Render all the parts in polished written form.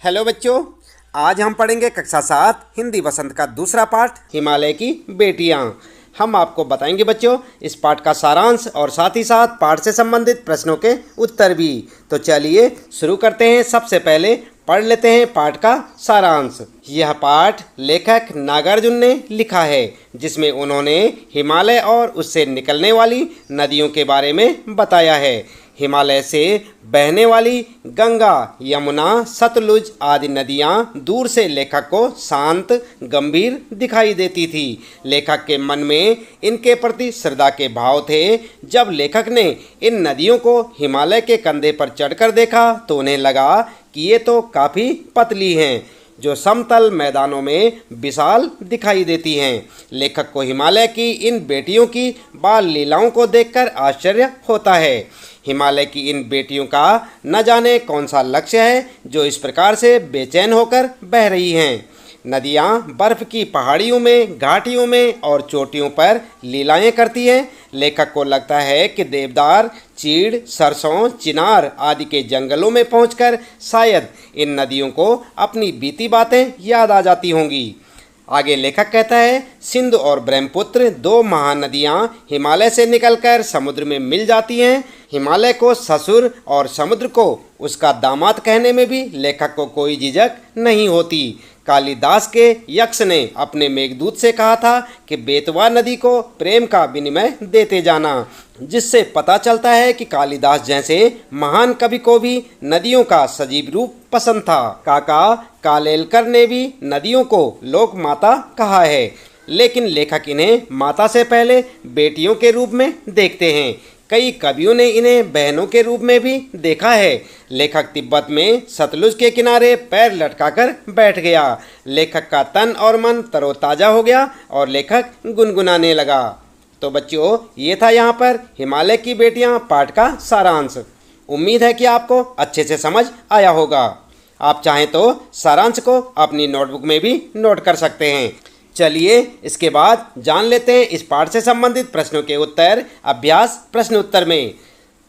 Hello बच्चों, आज हम पढ़ेंगे कक्षा 7 हिंदी वसंत का दूसरा पाठ हिमालय की बेटियां। हम आपको बताएंगे बच्चों इस पाठ का सारांश और साथ ही साथ पाठ से संबंधित प्रश्नों के उत्तर भी। तो चलिए शुरू करते हैं। सबसे पहले पढ़ लेते हैं पाठ का सारांश। यह पाठ लेखक नागार्जुन ने लिखा है, जिसमें उन्होंने हिमालय और उससे निकलने वाली नदियों के बारे में बताया है। हिमालय से बहने वाली गंगा, यमुना, सतलुज आदि नदियाँ दूर से लेखक को शांत, गंभीर दिखाई देती थी। लेखक के मन में इनके प्रति श्रद्धा के भाव थे। जब लेखक ने इन नदियों को हिमालय के कंधे पर चढ़कर देखा तो उन्हें लगा कि ये तो काफ़ी पतली हैं, जो समतल मैदानों में विशाल दिखाई देती हैं। लेखक को हिमालय की इन बेटियों की बाल लीलाओं को देखकर आश्चर्य होता है। हिमालय की इन बेटियों का न जाने कौन सा लक्ष्य है जो इस प्रकार से बेचैन होकर बह रही हैं। नदियाँ बर्फ की पहाड़ियों में, घाटियों में और चोटियों पर लीलाएं करती हैं। लेखक को लगता है कि देवदार, चीड़, सरसों, चिनार आदि के जंगलों में पहुंचकर शायद इन नदियों को अपनी बीती बातें याद आ जाती होंगी। आगे लेखक कहता है, सिंधु और ब्रह्मपुत्र दो महानदियाँ हिमालय से निकलकर समुद्र में मिल जाती हैं। हिमालय को ससुर और समुद्र को उसका दामाद कहने में भी लेखक को कोई झिझक नहीं होती। कालिदास के यक्ष ने अपने मेघदूत से कहा था कि बेतवा नदी को प्रेम का विनिमय देते जाना, जिससे पता चलता है कि कालिदास जैसे महान कवि को भी नदियों का सजीव रूप पसंद था। काका कालेलकर ने भी नदियों को लोक माता कहा है, लेकिन लेखक इन्हें माता से पहले बेटियों के रूप में देखते हैं। कई कवियों ने इन्हें बहनों के रूप में भी देखा है। लेखक तिब्बत में सतलुज के किनारे पैर लटकाकर बैठ गया। लेखक का तन और मन तरोताज़ा हो गया और लेखक गुनगुनाने लगा। तो बच्चों, ये था यहाँ पर हिमालय की बेटियाँ पाठ का सारांश। उम्मीद है कि आपको अच्छे से समझ आया होगा। आप चाहें तो सारांश को अपनी नोटबुक में भी नोट कर सकते हैं। चलिए इसके बाद जान लेते हैं इस पाठ से संबंधित प्रश्नों के उत्तर अभ्यास प्रश्न उत्तर में।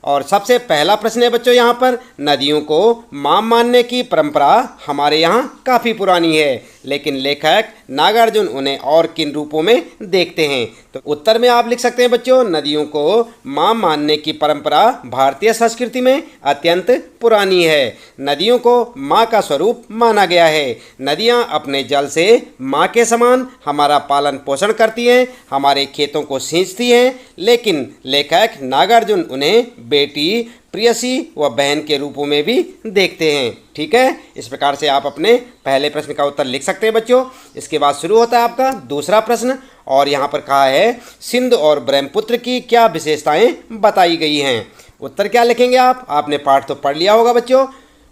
और सबसे पहला प्रश्न है बच्चों यहाँ पर, नदियों को मां मानने की परंपरा हमारे यहाँ काफ़ी पुरानी है, लेकिन लेखक नागार्जुन उन्हें और किन रूपों में देखते हैं। तो उत्तर में आप लिख सकते हैं बच्चों, नदियों को मां मानने की परंपरा भारतीय संस्कृति में अत्यंत पुरानी है। नदियों को माँ का स्वरूप माना गया है। नदियाँ अपने जल से माँ के समान हमारा पालन पोषण करती हैं, हमारे खेतों को सींचती हैं। लेकिन लेखक नागार्जुन उन्हें बेटी, प्रियसी व बहन के रूपों में भी देखते हैं। ठीक है, इस प्रकार से आप अपने पहले प्रश्न का उत्तर लिख सकते हैं बच्चों। इसके बाद शुरू होता है आपका दूसरा प्रश्न, और यहाँ पर कहा है, सिंधु और ब्रह्मपुत्र की क्या विशेषताएं बताई गई हैं। उत्तर क्या लिखेंगे आप? आपने पाठ तो पढ़ लिया होगा बच्चों।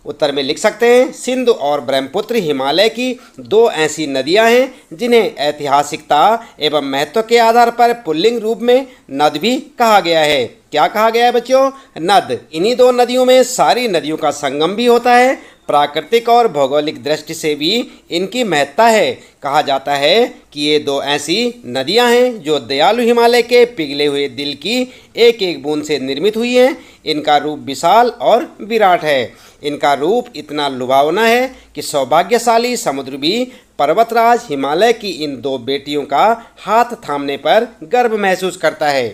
उत्तर में लिख सकते हैं, सिंधु और ब्रह्मपुत्र हिमालय की दो ऐसी नदियां हैं जिन्हें ऐतिहासिकता एवं महत्व के आधार पर पुल्लिंग रूप में नद भी कहा गया है। क्या कहा गया है बच्चों? नद। इन्हीं दो नदियों में सारी नदियों का संगम भी होता है। प्राकृतिक और भौगोलिक दृष्टि से भी इनकी महत्ता है। कहा जाता है कि ये दो ऐसी नदियां हैं जो दयालु हिमालय के पिघले हुए दिल की एक एक बूंद से निर्मित हुई हैं। इनका रूप विशाल और विराट है। इनका रूप इतना लुभावना है कि सौभाग्यशाली समुद्र भी पर्वतराज हिमालय की इन दो बेटियों का हाथ थामने पर गर्व महसूस करता है।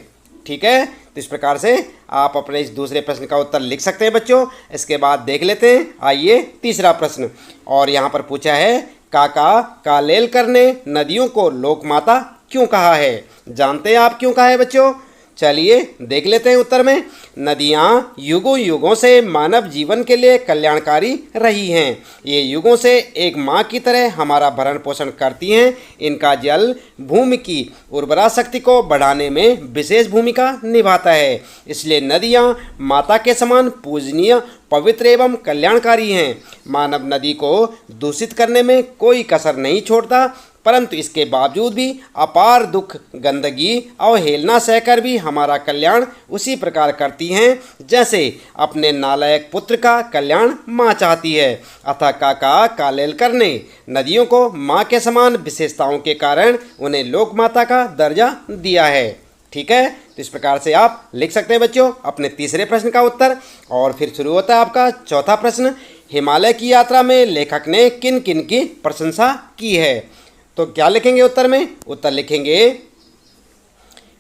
ठीक है, तो इस प्रकार से आप अपने इस दूसरे प्रश्न का उत्तर लिख सकते हैं बच्चों। इसके बाद देख लेते हैं, आइए तीसरा प्रश्न। और यहाँ पर पूछा है, काका कालेलकर ने नदियों को लोकमाता क्यों कहा है? जानते हैं आप क्यों कहा है बच्चों? चलिए देख लेते हैं उत्तर में। नदियाँ युगों युगों से मानव जीवन के लिए कल्याणकारी रही हैं। ये युगों से एक माँ की तरह हमारा भरण पोषण करती हैं। इनका जल भूमि की उर्वरा शक्ति को बढ़ाने में विशेष भूमिका निभाता है। इसलिए नदियाँ माता के समान पूजनीय, पवित्र एवं कल्याणकारी हैं। मानव नदी को दूषित करने में कोई कसर नहीं छोड़ता, परंतु इसके बावजूद भी अपार दुख, गंदगी, अवहेलना सहकर भी हमारा कल्याण उसी प्रकार करती हैं जैसे अपने नालायक पुत्र का कल्याण माँ चाहती है। अतः काका कालेलकर ने नदियों को माँ के समान विशेषताओं के कारण उन्हें लोकमाता का दर्जा दिया है। ठीक है, तो इस प्रकार से आप लिख सकते हैं बच्चों अपने तीसरे प्रश्न का उत्तर। और फिर शुरू होता है आपका चौथा प्रश्न, हिमालय की यात्रा में लेखक ने किन किन की प्रशंसा की है? तो क्या लिखेंगे उत्तर में? उत्तर लिखेंगे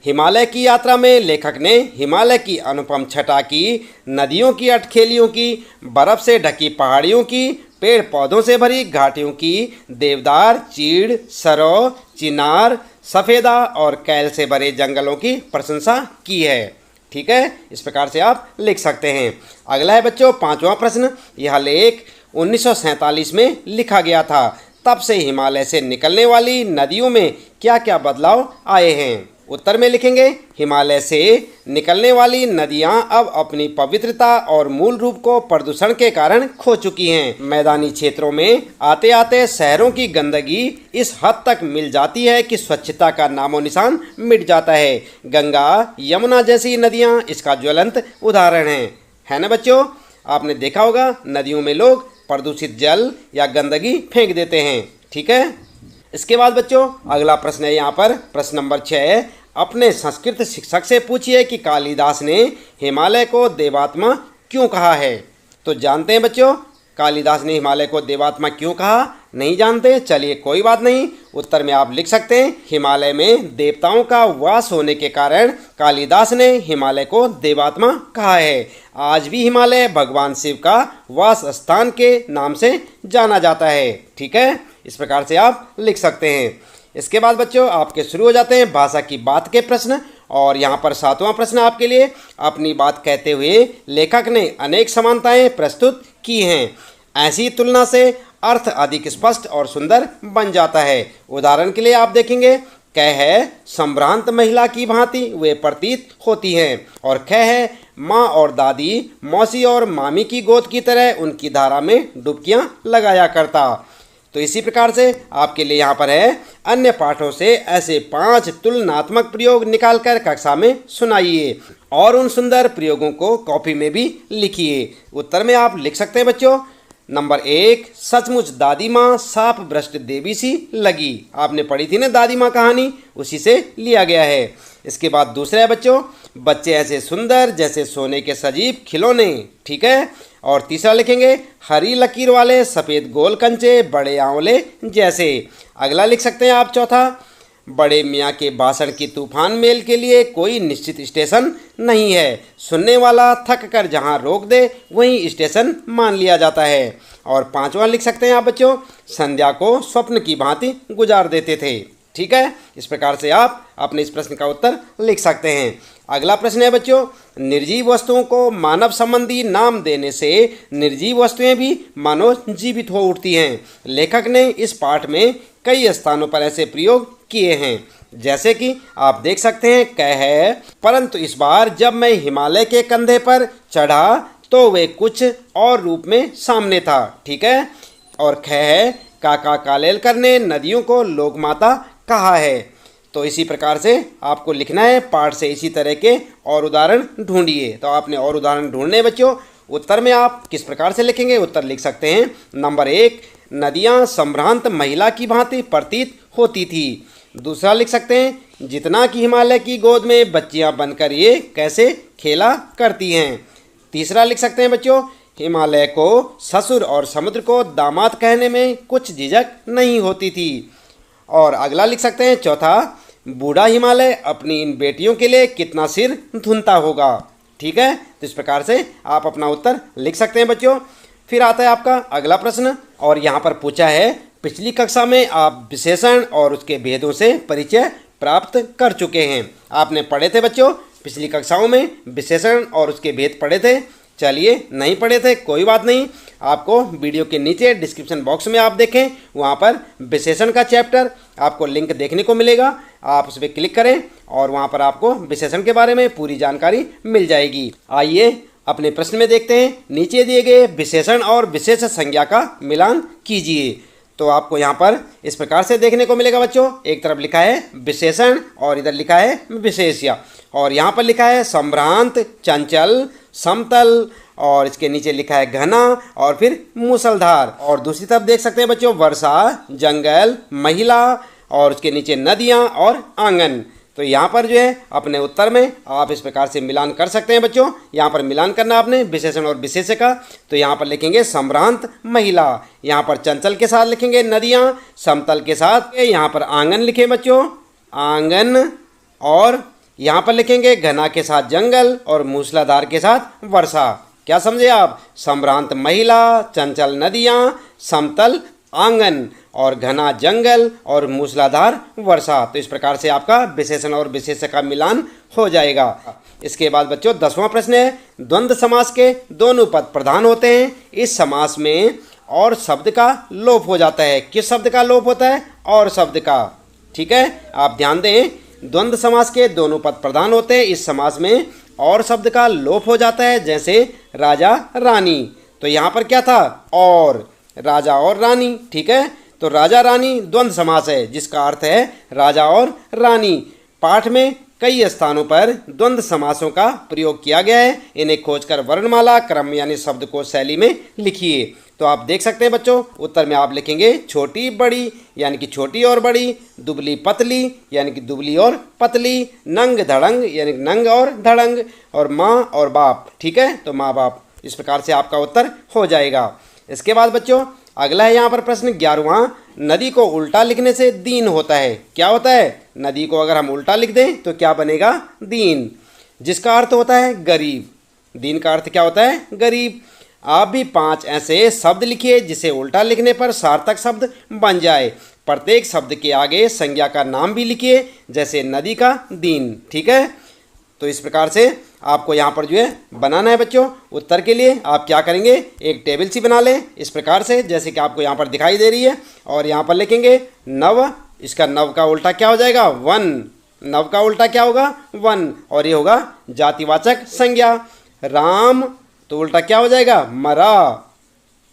हिमालय की यात्रा में लेखक ने हिमालय की अनुपम छटा की, नदियों की अटखेलियों की, बर्फ से ढकी पहाड़ियों की, पेड़ पौधों से भरी घाटियों की, देवदार, चीड़, सरो, चिनार, सफ़ेदा और कैल से भरे जंगलों की प्रशंसा की है। ठीक है, इस प्रकार से आप लिख सकते हैं। अगला है बच्चों 5वां प्रश्न। यह लेख 1947 में लिखा गया था। तब से हिमालय से निकलने वाली नदियों में क्या क्या बदलाव आए हैं? उत्तर में लिखेंगे हिमालय से निकलने वाली नदियां अब अपनी पवित्रता और मूल रूप को प्रदूषण के कारण खो चुकी हैं। मैदानी क्षेत्रों में आते आते शहरों की गंदगी इस हद तक मिल जाती है कि स्वच्छता का नामो निशान मिट जाता है। गंगा, यमुना जैसी नदियां इसका ज्वलंत उदाहरण हैं। है ना बच्चों? आपने देखा होगा नदियों में लोग प्रदूषित जल या गंदगी फेंक देते हैं। ठीक है, इसके बाद बच्चों अगला प्रश्न है यहाँ पर प्रश्न नंबर 6। अपने संस्कृत शिक्षक से पूछिए कि कालिदास ने हिमालय को देवात्मा क्यों कहा है? तो जानते हैं बच्चों कालिदास ने हिमालय को देवात्मा क्यों कहा? नहीं जानते? चलिए कोई बात नहीं, उत्तर में आप लिख सकते हैं हिमालय में देवताओं का वास होने के कारण कालिदास ने हिमालय को देवात्मा कहा है। आज भी हिमालय भगवान शिव का वास स्थान के नाम से जाना जाता है। ठीक है, इस प्रकार से आप लिख सकते हैं। इसके बाद बच्चों आपके शुरू हो जाते हैं भाषा की बात के प्रश्न। और यहाँ पर 7वां प्रश्न आपके लिए। अपनी बात कहते हुए लेखक ने अनेक समानताएं प्रस्तुत की हैं। ऐसी तुलना से अर्थ अधिक स्पष्ट और सुंदर बन जाता है। उदाहरण के लिए आप देखेंगे क है संभ्रांत महिला की भांति वे प्रतीत होती हैं, और ख है माँ और दादी, मौसी और मामी की गोद की तरह उनकी धारा में डुबकियां लगाया करता। तो इसी प्रकार से आपके लिए यहाँ पर है अन्य पाठों से ऐसे 5 तुलनात्मक प्रयोग निकालकर कक्षा में सुनाइए और उन सुंदर प्रयोगों को कॉपी में भी लिखिए। उत्तर में आप लिख सकते हैं बच्चों। नंबर 1, सचमुच दादी माँ साप भ्रष्ट देवी सी लगी। आपने पढ़ी थी ना दादी माँ कहानी, उसी से लिया गया है। इसके बाद दूसरा है बच्चों, बच्चे ऐसे सुंदर जैसे सोने के सजीव खिलौने। ठीक है, और तीसरा लिखेंगे हरी लकीर वाले सफ़ेद गोल कंचे बड़े आंवले जैसे। अगला लिख सकते हैं आप चौथा, बड़े मियाँ के भाषण की तूफान मेल के लिए कोई निश्चित स्टेशन नहीं है, सुनने वाला थक कर जहाँ रोक दे वहीं स्टेशन मान लिया जाता है। और 5वां लिख सकते हैं आप बच्चों, संध्या को स्वप्न की भांति गुजार देते थे। ठीक है, इस प्रकार से आप अपने इस प्रश्न का उत्तर लिख सकते हैं। अगला प्रश्न है बच्चों, निर्जीव वस्तुओं को मानव संबंधी नाम देने से निर्जीव वस्तुएं भी मानो जीवित हो उठती हैं। लेखक ने इस पाठ में कई स्थानों पर ऐसे प्रयोग किए हैं, जैसे कि आप देख सकते हैं कह है परंतु इस बार जब मैं हिमालय के कंधे पर चढ़ा तो वे कुछ और रूप में सामने था। ठीक है, और ख है काका कालेलकर ने नदियों को लोकमाता कहा है। तो इसी प्रकार से आपको लिखना है पाठ से इसी तरह के और उदाहरण ढूंढिए। तो आपने और उदाहरण ढूंढने बच्चों। उत्तर में आप किस प्रकार से लिखेंगे? उत्तर लिख सकते हैं नंबर 1, नदियां संभ्रांत महिला की भांति प्रतीत होती थी। दूसरा लिख सकते हैं जितना कि हिमालय की गोद में बच्चियां बनकर ये कैसे खेला करती हैं। तीसरा लिख सकते हैं बच्चों, हिमालय को ससुर और समुद्र को दामाद कहने में कुछ झिझक नहीं होती थी। और अगला लिख सकते हैं चौथा, बूढ़ा हिमालय अपनी इन बेटियों के लिए कितना सिर धुनता होगा। ठीक है, तो इस प्रकार से आप अपना उत्तर लिख सकते हैं बच्चों। फिर आता है आपका अगला प्रश्न, और यहाँ पर पूछा है पिछली कक्षा में आप विशेषण और उसके भेदों से परिचय प्राप्त कर चुके हैं। आपने पढ़े थे बच्चों पिछली कक्षाओं में विशेषण और उसके भेद पढ़े थे। चलिए नहीं पढ़े थे कोई बात नहीं, आपको वीडियो के नीचे डिस्क्रिप्शन बॉक्स में आप देखें, वहाँ पर विशेषण का चैप्टर आपको लिंक देखने को मिलेगा। आप उस पर क्लिक करें और वहाँ पर आपको विशेषण के बारे में पूरी जानकारी मिल जाएगी। आइए अपने प्रश्न में देखते हैं। नीचे दिए गए विशेषण और विशेष संज्ञा का मिलान कीजिए। तो आपको यहाँ पर इस प्रकार से देखने को मिलेगा बच्चों, एक तरफ लिखा है विशेषण और इधर लिखा है विशेष्य, और यहाँ पर लिखा है संभ्रांत, चंचल, समतल, और इसके नीचे लिखा है घना और फिर मूसलधार। और दूसरी तरफ देख सकते हैं बच्चों वर्षा, जंगल, महिला, और उसके नीचे नदियाँ और आंगन। तो यहाँ पर जो है अपने उत्तर में आप इस प्रकार से मिलान कर सकते हैं बच्चों। यहाँ पर मिलान करना आपने विशेषण और विशेष्य का। तो यहाँ पर लिखेंगे संभ्रांत महिला, यहाँ पर चंचल के साथ लिखेंगे नदियाँ, समतल के साथ यहाँ पर आंगन लिखें बच्चों, आंगन, और यहाँ पर लिखेंगे घना के साथ जंगल और मूसलाधार के साथ वर्षा। क्या समझे आप? संभ्रांत महिला, चंचल नदियाँ, समतल आंगन और घना जंगल और मूसलाधार वर्षा। तो इस प्रकार से आपका विशेषण और विशेष्य का मिलान हो जाएगा। इसके बाद बच्चों 10वां प्रश्न है, द्वंद्व समास के दोनों पद प्रधान होते हैं। इस समास में और शब्द का लोप हो जाता है। किस शब्द का लोप होता है? और शब्द का। ठीक है, आप ध्यान दें, द्वंद्व समास के दोनों पद प्रधान होते हैं। इस समास में और शब्द का लोप हो जाता है, जैसे राजा रानी। तो यहाँ पर क्या था? और, राजा और रानी। ठीक है, तो राजा रानी द्वंद्व समास है, जिसका अर्थ है राजा और रानी। पाठ में कई स्थानों पर द्वंद्व समासों का प्रयोग किया गया है। इन्हें खोजकर वर्णमाला क्रम यानी शब्दकोश शैली में लिखिए। तो आप देख सकते हैं बच्चों, उत्तर में आप लिखेंगे छोटी बड़ी यानी कि छोटी और बड़ी, दुबली पतली यानी कि दुबली और पतली, नंग धड़ंग यानी कि नंग और धड़ंग, और माँ और बाप। ठीक है, तो माँ बाप। इस प्रकार से आपका उत्तर हो जाएगा। इसके बाद बच्चों अगला है यहाँ पर प्रश्न 11वां, नदी को उल्टा लिखने से दीन होता है। क्या होता है? नदी को अगर हम उल्टा लिख दें तो क्या बनेगा? दीन, जिसका अर्थ होता है गरीब। दीन का अर्थ क्या होता है? गरीब। आप भी 5 ऐसे शब्द लिखिए जिसे उल्टा लिखने पर सार्थक शब्द बन जाए। प्रत्येक शब्द के आगे संज्ञा का नाम भी लिखिए, जैसे नदी का दीन। ठीक है, तो इस प्रकार से आपको यहाँ पर जो है बनाना है बच्चों। उत्तर के लिए आप क्या करेंगे, एक टेबल सी बना लें इस प्रकार से, जैसे कि आपको यहाँ पर दिखाई दे रही है, और यहाँ पर लिखेंगे नव। इसका नव का उल्टा क्या हो जाएगा? वन। नव का उल्टा क्या होगा? वन, और ये होगा जातिवाचक संज्ञा। राम, तो उल्टा क्या हो जाएगा? मरा।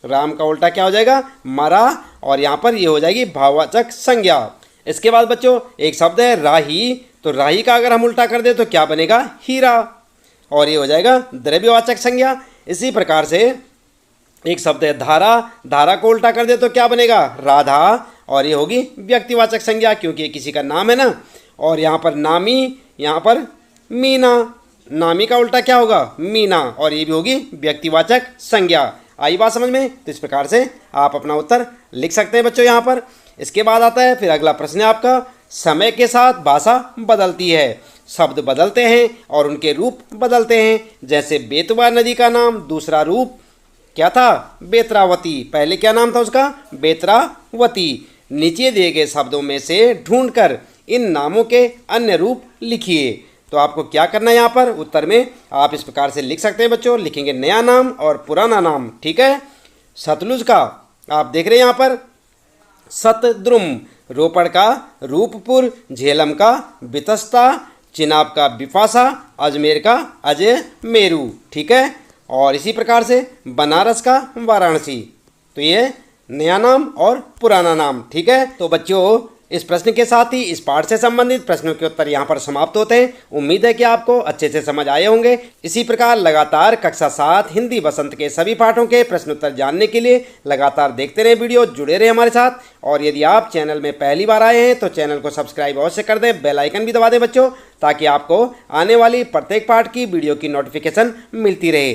राम का उल्टा क्या हो जाएगा? मरा, और यहाँ पर ये हो जाएगी भाववाचक संज्ञा। इसके बाद बच्चों एक शब्द है राही। तो राही का अगर हम उल्टा कर दे तो क्या बनेगा? हीरा, और ये हो जाएगा द्रव्यवाचक संज्ञा। इसी प्रकार से एक शब्द है धारा। धारा को उल्टा कर दे तो क्या बनेगा? राधा, और ये होगी व्यक्तिवाचक संज्ञा, क्योंकि ये किसी का नाम है ना। और यहाँ पर नामी, यहाँ पर मीना। नामी का उल्टा क्या होगा? मीना, और ये भी होगी व्यक्तिवाचक संज्ञा। आई बात समझ में? तो इस प्रकार से आप अपना उत्तर लिख सकते हैं बच्चों यहाँ पर। इसके बाद आता है फिर अगला प्रश्न है आपका, समय के साथ भाषा बदलती है, शब्द बदलते हैं और उनके रूप बदलते हैं। जैसे बेतवा नदी का नाम दूसरा रूप क्या था? बेत्रावती। पहले क्या नाम था उसका? बेत्रावती। नीचे दिए गए शब्दों में से ढूंढकर इन नामों के अन्य रूप लिखिए। तो आपको क्या करना है यहाँ पर? उत्तर में आप इस प्रकार से लिख सकते हैं बच्चों। लिखेंगे नया नाम और पुराना नाम। ठीक है, सतलुज का आप देख रहे हैं यहाँ पर सतद्रुम, रोपड़ का रूपपुर, झेलम का बितस्ता, चिनाब का बिपाशा, अजमेर का अजय मेरू। ठीक है, और इसी प्रकार से बनारस का वाराणसी। तो ये नया नाम और पुराना नाम। ठीक है, तो बच्चों इस प्रश्न के साथ ही इस पाठ से संबंधित प्रश्नों के उत्तर यहाँ पर समाप्त होते हैं। उम्मीद है कि आपको अच्छे से समझ आए होंगे। इसी प्रकार लगातार कक्षा 7 हिंदी वसंत के सभी पाठों के प्रश्नोत्तर जानने के लिए लगातार देखते रहे वीडियो, जुड़े रहे हमारे साथ। और यदि आप चैनल में पहली बार आए हैं तो चैनल को सब्सक्राइब अवश्य कर दें, बेल आइकन भी दबा दें बच्चों, ताकि आपको आने वाली प्रत्येक पाठ की वीडियो की नोटिफिकेशन मिलती रहे।